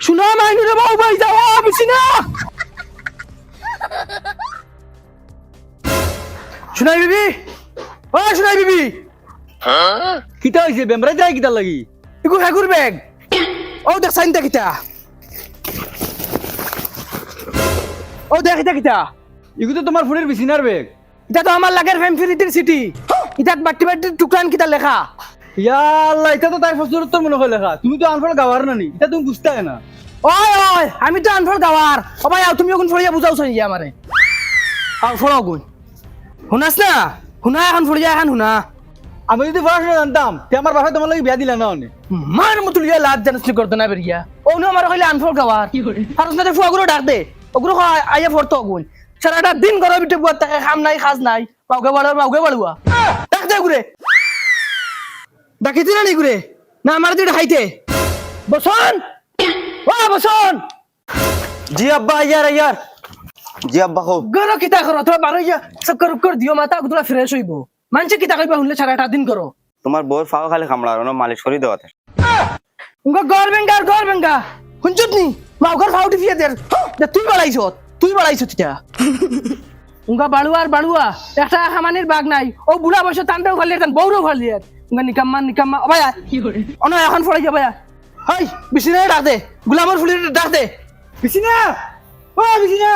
শুনা মাইনু রে বাউ ভাই যাও বেশি না শুনাই বিবি ও শুনাই বিবি কিতা হইছে বেমরা যায় কিতা লাগি ইগু হেগুর ব্যাগ ও দেখ সাইনটা কিতা ও দেখ এটা কিতা ইগু তো তোমার ফোনের বিছিনার বেগ এটা তো আমার লাগের ফেম ফ্রিটির সিটি ইটাত বাটি বাটি টুকরান কিতা লেখা ইয়া আল্লাহ এটা তো তাই ফসল উত্তর মনে হয় লেখা তুমি তো আনফল গাওয়ার নানি এটা তুমি বুঝতে না ওই ওই আমি তো আনফল গাওয়ার ও ভাই আও তুমি এখন ফড়িয়া বুঝাও চাই আমারে আও ফড়াও গুন শুনাস না শুনা এখন ফড়িয়া এখন শুনা আমি যদি পড়াশোনা জানতাম তে আমার বাসায় তোমার লাগি বিয়া দিলা না অনে মার মতুলিয়া লাজ জানাসনি করতে না বেরিয়া ও নো আমার কইলে আনফল গাওয়ার আর না ফুয়াগুলো ডাক দে ওগুলো আইয়া ফড়তো গুন সারাটা দিন ঘরের ভিতরে বুয়ার থাকে খাম নাই খাজ নাই মাউকে বাড়ুয়া ডাক দে গুরে ডাকিতে না নি গুরে না আমার দিকে খাইতে বসন ও বসন জি আব্বা ইয়ার জি আব্বা হো গরো কিতা করো তোরা বারো ইয়া চক্কর উক্কর দিও মাথা তোরা ফ্রেশ হইব মানছে কিতা কইবা শুনলে সারাটা দিন করো তোমার বউর ফাও খালি খামড়া আর মালিশ করে দেওয়াতে উঙ্গা গর বেঙ্গা শুনছত নি মাউকার ফাউটি ফিয়ে দে তুই বাড়াইছ তিতা উঙ্গা বাড়ুয়া একটা খামানির বাগ নাই ও বুড়া বয়স টানটাও খালি টান বউরও খালি উঙ্গা নিকাম্মা ভাইয়া অন এখন ফড়াই যা ভাইয়া হাই বিছিনা ডাক দে গুলামর ফুলি ডাক দে বিছিনা ও বিছিনা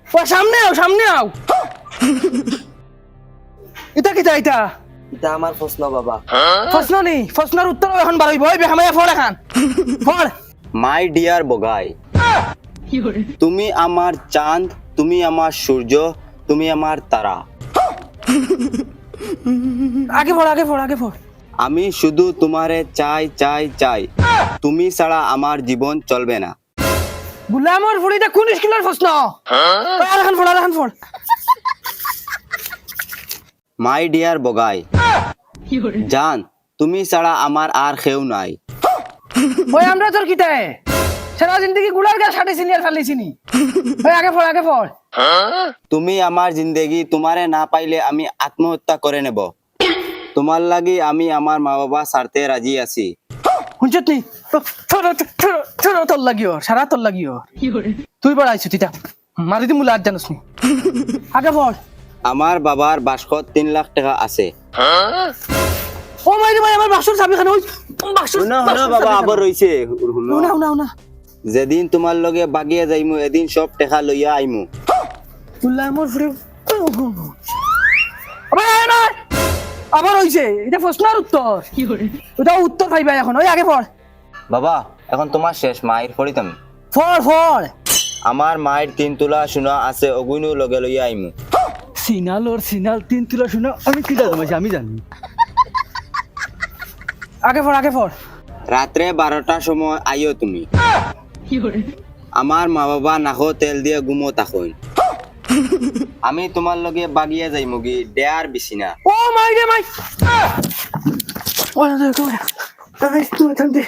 ও সামনে আও এটা কিতা এটা এটা আমার প্রশ্ন বাবা প্রশ্নের উত্তর এখন বাড়াইব ওই বেখামাইয়া ফড় এখন ফড় মাই ডিয়ার বগাই তুমি আমার চাঁদ তুমি আমার সূর্য তুমি আমার তারা আগে ফড় আমি শুধু তোমারে চাই তুমি ছাড়া আমার জীবন চলবে না গুলামর ফুড়িটা কোন স্কুলের প্রশ্ন আর এখন ফড় মাই ডিয়ার বগাই জান তুমি ছাড়া আমার আর কেউ নাই ওই আমরা তোর কিতায় সারা জিন্দগি গুলার গা সাটিছিনি আর ফালিছিনি ওই আগে ফড় তুমি আমার জিন্দেগি তোমারে না পাইলে আমি আত্মহত্যা করে নেব তোমার লাগি আমি আমার মা বাবা ছাড়তে রাজি আছি শুনছত নি তোর লাগিও সারা তোর লাগিও তুই বাড়াইছ তিতা মারি দি মুলা জানোস নি আগে ফড় আমার বাবার বাস্কত 3 লাখ টাকা আছে ও মাইরে ভাই আমার বাক্সর চাবি খানো শুনো বাবা আবার রইছে না যেদিন তোমার লগে বাগিয়া যাইমু এদিন সব টাকা লইয়া আইমু গুলামর ফুড়ি আবার হইছে এটা প্রশ্নের উত্তর ওটা উত্তর পাইবা এখন ওই আগে পড় বাবা এখন তোমার শেষ মায়ের ফড়ি তুমি ফড় আমার মায়ের 3 তোলা সোনা আছে অগুইনু লগে লইয়া আইমু সিনাল 3 তুলা শুনো আমি কিতা জমাইছি আমি জানি আগে পড় রাত্রে 12টার সময় আইও তুমি আমার মা বাবা নাকো তেল দিয়ে গুমো তাকইন আমি তোমার লগে বাগিয়া যাইমু গি দেয়ার বিছিনা ও মাই ও না দেখো আমি তুই থামতে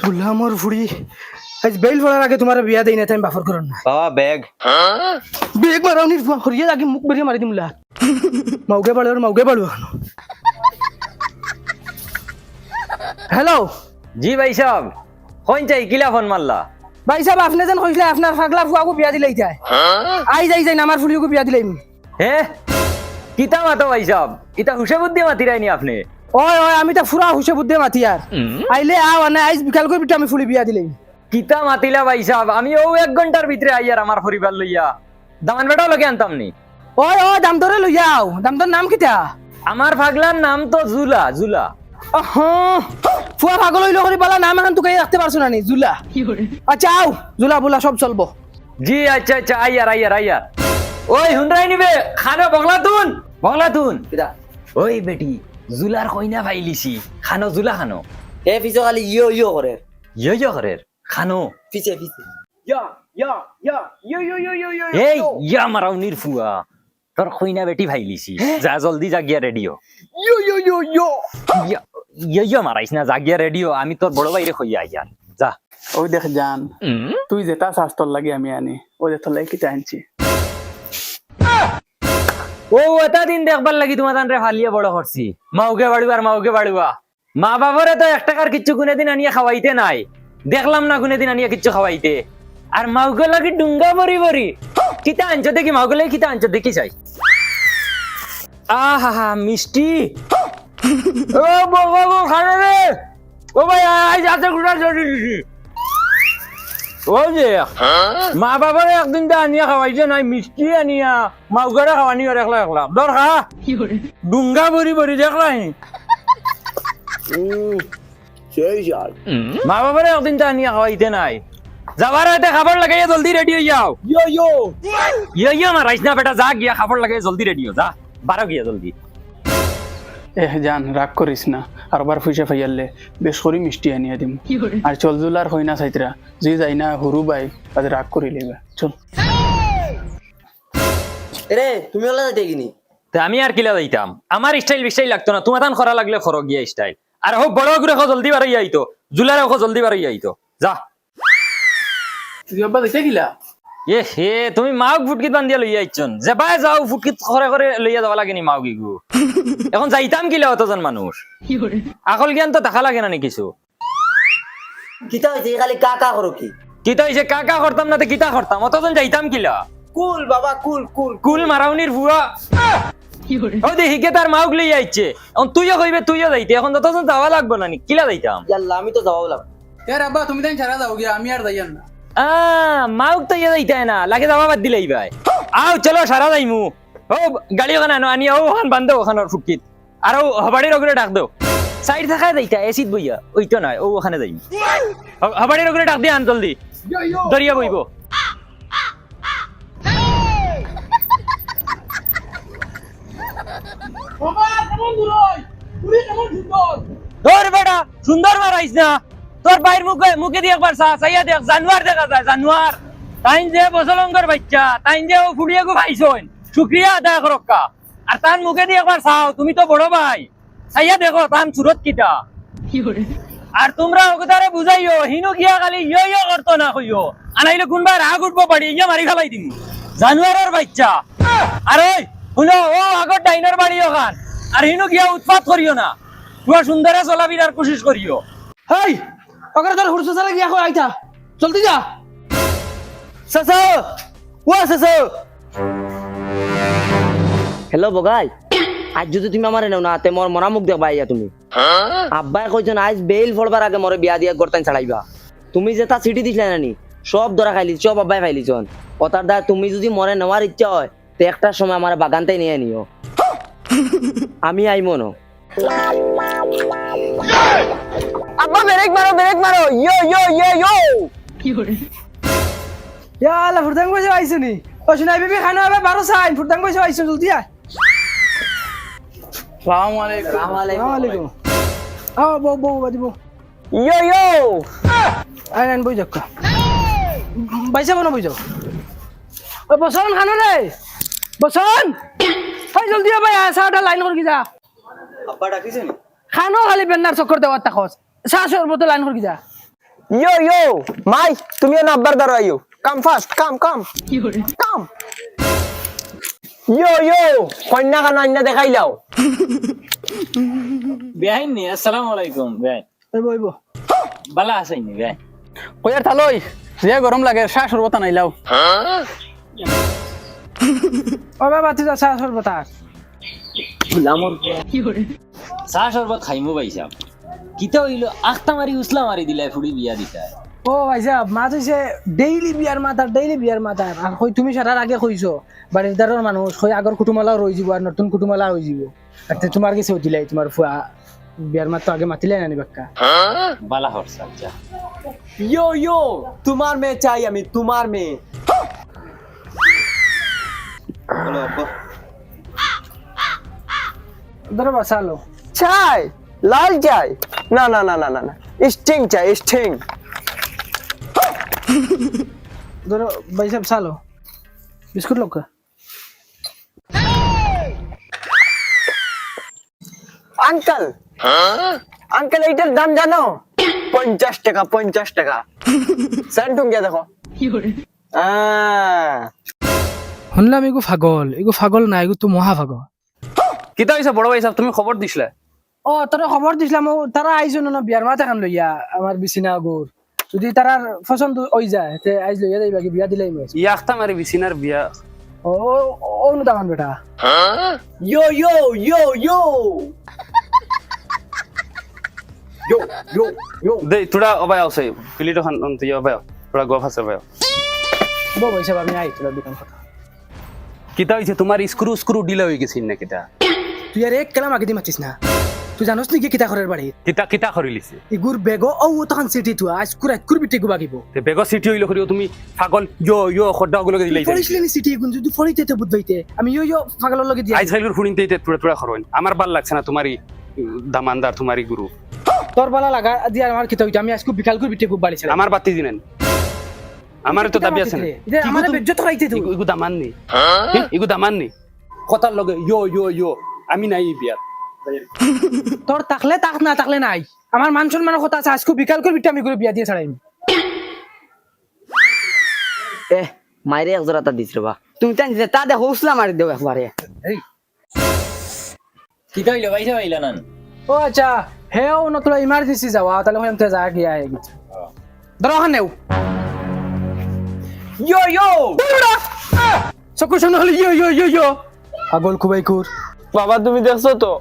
গুলামর ফুড়ি আজ বেল ফড়ার আগে তোমার বিয়া দেই না টাইম বাফর করন না বাবা ব্যাগ বেগ মারাও নি হরিয়া আগে মুখ বেরিয়ে মারি দিমলা মাউকে বাড়ু হ্যালো জি ভাই সাহেব কোন চাই কিলা ফোন মারলা ভাই সাহেব আপনি যেন কইলে আপনার ফাগলা ফুয়াকে বিয়া দিলাই যায় আই যাই আমার ফুলিকে বিয়া দিলাই হে কিতা মাতো ভাই সাহেব ইতা হুসে বুদ্ধি মাতি রাইনি আপনি ওই আমি তো ফুরা হুসে বুদ্ধে মাতি আর আইলে আও না আইজ বিকাল করে বিটা আমি ফুলি বিয়া দিলাই কিতা মাতিলা ভাই সাহেব আমি ও 1 ঘন্টার ভিতরে আইয়ার আমার পরিবার লইয়া দামান বেটাও লগে আনতাম নি ওই দাম ধরে লই যাও দাম তোর নাম কিতা আমার পাগলার নাম তো জুলা ফুয়া পাগল হইলো করে বলা নাম এখন তোকে রাখতে পারছো না নি জুলা আচ্ছা আও জুলা বুলা সব চলবো জি আচ্ছা আইয়ার ওই হুনরাই নিবে খানো বগলাতুন ওই বেটি জুলার কইনা ভাইলিছি খানো জুলা খানো এ পিছে খালি ইয়ো করে ইয়ো করের খানো পিছে এই ইয়া মারাও নিরফুয়া তোর কইনা বেটি ভাইলিছি যা জলদি জাগিয়া রেডিও ইয়ো মারাইছ না জাগিয়া রেডিও আমি তোর বড় ভাইরে কইয়া আইয়ার যা ওই দেখ জান তুই যেটা শাস্তর লাগে আমি আনি ওই যে তোর লাগে কিটা আনছি ও এটা দিন দেখবার লাগি তোমার রে ফালিয়ে বড় করছি মাউকে বাড়িবা মা বাবারে তো 1 টাকার কিচ্ছু কোনদিন আনিয়ে খাওয়াইতে নাই দেখলাম না কোনদিন আনিয়ে কিচ্ছু খাওয়াইতে আর মাউকে লাগি ডুঙ্গা বড়ি কিতা আনছো দেখি মাউকে লাগি কিতা আনছো দেখি চাই আহা মিষ্টি ও বাবা খানা রে ও ভাই আই যাতে গুড়া জড়ি দিছি ও যে মা বাবারে একদিন তো আনিয়া খাওয়াইছে নাই মিষ্টি আনিয়া মাউগারে খাওয়ানি আর একলা দর খা ডুঙ্গা বড়ি দেখলাই সেই জাল মা বাবারে একদিন তো আনিয়া খাওয়াইতে নাই যাবার আগে খাবার লাগাইয়া জলদি রেডি হয়ে যাও ইয়ো মারাইস না বেটা যা গিয়া খাবার লাগাইয়া জলদি রেডি হো যা বারো গিয়া জলদি জান রাগ করিস না আর বার পয়সা ফাইয়ালে বেশ করে মিষ্টি আনিয়া দিম আর চল জুলার হই না চাইতরা যে যাই না হরু বাই তাদের রাগ করি লেবে চল রে তুমি ওলা যাইতে কিনি তা আমি আর কিলা যাইতাম আমার স্টাইল লাগতো না তোমার করা লাগলে খরক গিয়া স্টাইল আর হোক বড় করে জলদি বাড়াই আইতো জুলারে জলদি বাড়াই আইতো যা তুই আব্বা যাইতে গিলা এ হে তুমি মাওক ফুটকিত বান্ধিয়া লইয়া আইছন যেবাই যাও ফুটকিত করে লইয়া যাওয়া লাগেনি মাও গিগু এখন যাইতাম কিলা অতজন মানুষ আকল জ্ঞান তো দেখা লাগে না নি কিছু কিতা হইছে খালি কাকা করো কি কিতা হইছে কাকা করতাম না তো কিতা করতাম অতজন যাইতাম কিলা কুল বাবা কুল কুল কুল মারাউনির ভুয়া ও দেখিকে তার মাওক লইয়া আইছে এখন তুইও কইবে তুইও যাইতে এখন ততজন যাওয়া লাগবে না নি কিলা যাইতাম ইয়াল্লা আমি তো যাওয়া লাগবে এর আব্বা তুমি তাই ছাড়া যাও গিয়া আমি আর যাইয়ান না মাউক তো ইয়ে যাইতে না লাগে যাওয়া বাদ দিলেই ভাই আও চলো সারা যাইমু ও গাড়ি ওখানে আনো আনিয়া ওখান বান্ধ ওখানের ফুটকিত আর ও হবাড়ির ওগুলো ডাক দাও সাইড থাকা যাইতা এসিড বইয়া ওই তো নয় ও ওখানে যাইমু হবাড়ির ওগুলো ডাক দিয়ে আন জলদি দরিয়া বইব তোর বেটা সুন্দর মারাইস না তোর বাইর মুখে দিয়ে একবার চাইয়া দেখ জানুয়ার দেখা যায় জানুয়ার তাইন যে বসলঙ্গর বাচ্চা তাইন যে ও ফুড়িয়ে গো ভাইছন শুক্রিয়া আদায় করক্কা আর তার মুখে দিয়ে একবার চাও তুমি তো বড় ভাই চাইয়া দেখো তান সুরত কিটা আর তোমরা ওকে বুঝাইও হিনু গিয়া খালি ইয়ো করতো না কইও আনাইলে কোনবার রাগ উঠবো পারি ইয়া মারি ফেলাই দিমু জানুয়ারের বাচ্চা আর ওই শুনো ও আগর ডাইনার বাড়ি ওখান আর হিনু গিয়া উৎপাত করিও না তোমার সুন্দরে চলাবিরার কোশিশ করিও হেই ওকে তোর হুড়সো সালা গিয়া কই আইতা জলদি যা সাসা ও সাসা হ্যালো বগাই আজ যদি তুমি আমারে নাও না তে মোর মরা মুখ দেখবা আইয়া তুমি আব্বাই কইছেন আজ বেল ফলবার আগে মোরে বিয়া দিয়া গরতান ছাড়াইবা তুমি যেটা সিটি দিছলা নানি সব ধরা খাইলি সব আব্বাই খাইলিছন ওটার দা তুমি যদি মরে নেওয়ার ইচ্ছা হয় তে একটা সময় আমার বাগানটাই নিয়ে নিও আমি আইমো না আব্বা ব্রেক মারো ইয়ো ইয়ো ইয়ো ইয়ো ইয়ালা ফুরদাং কইছে আইছো নি ও শুনাই বিবি খানা হবে 12 সাইন ফুরদাং কইছে আইছো জলদি আয় আসসালামু আলাইকুম আসসালামু আলাইকুম আও বউ বাজিব ইয়ো ইয়ো আইন বই যাক বাইসা বনো বই যাও ও বসন খানা রে বসন হাই জলদি আয় ভাই সাটা লাইন করে কি যা আব্বা ডাকিছেন খানো খালি বেন্নার চক্কর দেওয়ার তাকস শাশুর মতো লাইন করে কি যা ইয়ো ইয়ো মাই তুমিও না আব্বার দ্বারা আইও কাম ফাস্ট কাম কাম ইয়ো ইয়ো কন্যা কানা আইনা দেখাইলাও বেআইন নি আসসালামু আলাইকুম বেআইন এই বইব বালা আছেন বেআইন কইয়ার থালই যে গরম লাগে শ্বাস সর্বতা নাইলাও ও বাবা তুই যা শাশুর কথা চাহ শরবত খাইমু পাইছাম কিতা হইলো আখতা মারি উসলা মারি দিলাই ফুড়ি বিয়া দিতা ও ভাইসা মাছ হইছে ডেইলি বিয়ার মাতার আর কই তুমি সারার আগে কইছো বাড়ির দারের মানুষ কই আগর কুটুমালাও রই যাব আর নতুন কুটুমালা হই যাব আর তে তোমার কিছু দিলাই তোমার ফুয়া বিয়ার মাত তো আগে মাতিলে না নি বাক্কা বালা হরসা যা ইয়ো ইয়ো তোমার মেয়ে চাই আমি তোমার মেয়ে বলো আব্বা ধরো বাসালো চাই লাল চাই না না না না না না স্টিং চাই স্টিং ধরো ভাইসা সালো বিস্কুট লোক আঙ্কেল আঙ্কেল এইটার দাম জানো 50 টাকা 50 টাকা সেন্টুম গিয়া দেখো শুনলাম এগু ফাগল না এগু তো মহা ফাগল। কিতা হইছে বড় ভাই সাহেব, তুমি খবর দিছলা? ও তোরা খবর দিছিলাম, তারা আইছো না বিয়ার মাথা খান লইয়া আমার বিছিনা গুড়, যদি তারার পছন্দ হই যায় তে আইজ লইয়া যাইবা কি বিয়া দিলাই মই। ইয়াখতা মারি বিছিনার বিয়া। ও ও নু দামান বেটা। yo yo yo yo yo yo yo দে তোরা অবাই আছে প্লেট খান তুই অবাই তোরা গফ আছে অবাই। বো ভাই সাহেব আমি আই তোরা দোকান কথা। কিতা হইছে তোমার স্ক্রু স্ক্রু ডিলে হয়ে গেছিন না কিতা? তুই আর এক কালাম আগে দি মাতিস না, তুই জানোস নাকি কিতা ঘরের বাড়ি কিতা কিতা করিলিছে? ইগুর বেগো ও তখন সিটি তুই আজকুর বিটে গু বাগিব। তে বেগ সিটি হইলো করিও তুমি পাগল ইয়ো ইয়ো খড্ডা গুলো দিলাইছে। পড়িসলেনি সিটি গুন যদি ফরিতে তে বুঝবাইতে আমি ইয়ো পাগলের লগে দিয়া আইজ খাইলুর ফুড়িনতে তোরা তোরা করবেন। আমার ভাল লাগছে না তোমারই দামানদার তোমারই গুরু। তোর বালা লাগা দিয়া আমার কিতা হইতা আমি আজকু বিকাল করে বিটে গু বাড়ি ছিলাম। আমার বাতি দিনেন, আমার তো দাবি আছে না। এটা আমার বেজ্জত রাইতে তুই ইগু দামান নি, ইগু দামান নি কথার লগে ইয়ো ইয়ো ইয়ো আমি নাই বিয়ার। তোর তাকলে তাক না তাকলে নাই, আমার মান সম্মানের কথা আছে, আজকু বিকাল করে বিটে আমি করে বিয়া দিয়ে ছাড়াইম। এ মাইরে এক জোড়া তা দিছ রে বা, তুমি টান দিলে তা দেখো উসলা মারি দেও একবারে। কিতা হইলো ভাই সাহেব আইলা নান? ও আচ্ছা হেও ন তোরা ইমার্জেন্সি যাওয়া তাহলে হইম তে যা গিয়া আই গেছে ধরো হান নেও yo yo চকু শুনে হলি ইয়ো ইয়ো ইয়ো ইয়ো পাগল কুবাই কুর। বাবা তুমি দেখছো তো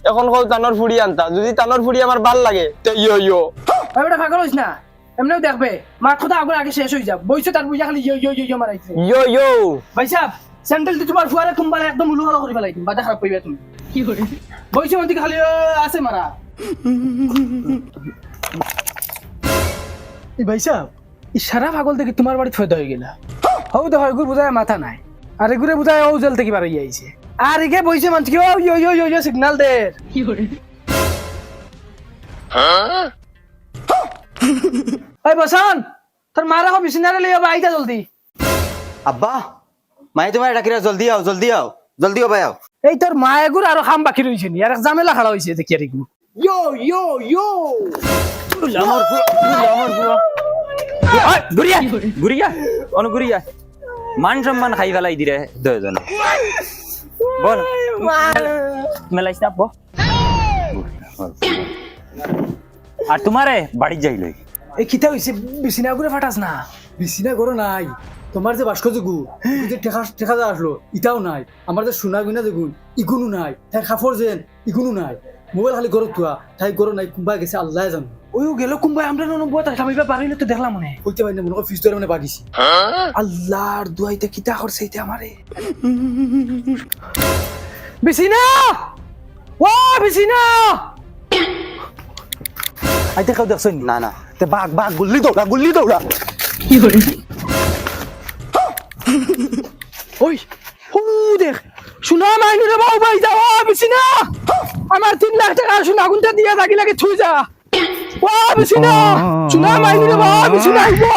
এখন কল তানোর ফুড়ি আনতা, যদি তানোর ফুড়ি আমার ভাল লাগে তো ইয়ো ইয়ো। ভাই বেটা পাগল হইছ না, এমনিও দেখবে মার কথা আগে শেষ হয়ে যাব, বইছো তার বুঝা খালি ইয়ো ইয়ো ইয়ো মারাইছে। ইয়ো ইয়ো ভাই সাহেব স্যান্ডেল দি তোমার ফুয়ারে কুম্বালে একদম উলু হলা করে ফেলাই দিম, বাদা খারাপ কইবা তুমি কি করে বইছো মন্তি খালি আছে মারা। এই ভাই সাহেব ইশারা পাগল দেখি তোমার বাড়ি ফয়দা হয়ে গেলা। হও দেখো এগুর বুঝায় মাথা নাই, আর এগুরে বুঝায় ও জেল থেকে বার হয়ে আইছে, আর এগে বইছে মানছি কি ও ইয়ো ইয়ো ইয়ো ইয়ো সিগন্যাল দে কি করে। এই বসান তোর মারা হো বিছনারে লইয়া আইতা জলদি। আব্বা মাই তোমার ডাকিরা জলদি আও জলদি আও জলদি ও ভাই আও। এই তোর মা এগুর আর খাম বাকি রইছে নি, আর এক ঝামেলা খাড়া হইছে দেখি আর এগুর yo yo yo গুড়িয়া গুড়িয়া অন গুড়িয়া মান সম্মান খাই ফেলাই দিরে দুজন। বল মেলাইছ না বল। আর তোমারে বাড়ি যাই লই এই কিতা হইছে বিছনা গুরে ফাটাস না। বিছনা গরো নাই, তোমার যে ভাস্কর্য গু যে টেকা যা আসলো ইটাও নাই, আমার যে সোনা গুনা যে গুণ ইগুনো নাই, তাই খাফর যেন ইগুনো নাই, মোবাইল খালি গরো তুয়া তাই গরো নাই, কুম্বা গেছে আল্লাহ জানো। ওইও গেল কুম্বাই আমরা নম্বর তাই সামিবা পারিলে তো দেখলাম মনে কইতে পারি না, মনে ফিস ধরে মানে বাগিছি আল্লাহর দুয়াইতে কিতা করছে এটা আমারে। বিছনা ও বিছনা আইতে কেউ দেখছেন না না তে বাঘ বাঘ গুল্লি দৌড়া কি করে ওই ও দেখ শোনা মাইনু রে বাউ ভাই যাও বিছনা আমার 3 লাখ টাকা শোনা গুনটা দিয়া লাগি লাগে থুই যা ও বিছনা শোনা মাইনু রে বাউ বিছনা আইবো